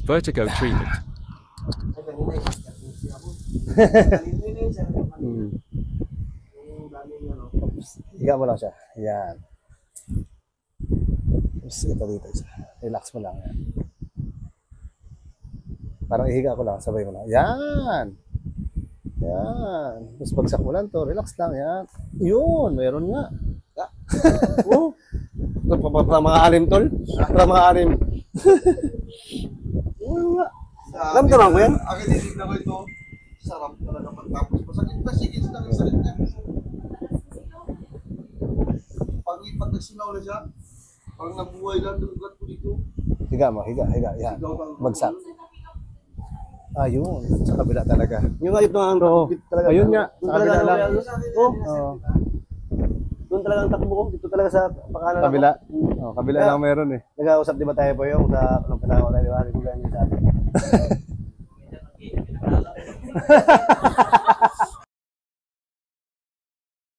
Vertigo treatment. Higa mo lang siya. Yan. Tapos ito dito isa. Relax mo lang. Yan. Parang ihiga ko lang. Sabay mo lang. Yan. Yan. Tapos bagsak mo lang to. Relax lang. Yan. Yun. Meron nga. Oh. Ito para mga alim tol. Para mga alim. Yun nga. Ramdaman ko yan. Akin titignan ko ito. Sarap talaga pagtapos. Masakit na sigit na sakit niya. Pag nagsingaw na siya, parang nabuhay lang ng ugat ko dito. Higa mo. Higa. Higa. Yan. Bagsak. Ayun. Sa kabila talaga. Yung nga ito ang talaga. Ayun nga. Sa kabila lang. Oh. Doon talaga ang takbo ko. Dito talaga sa pakanan Kabila. ako. Oh, kabila lang meron eh. Nag-ausap di ba tayo po yung sa anong panahon tayo, di ba? Hindi ko ganyan sa atin.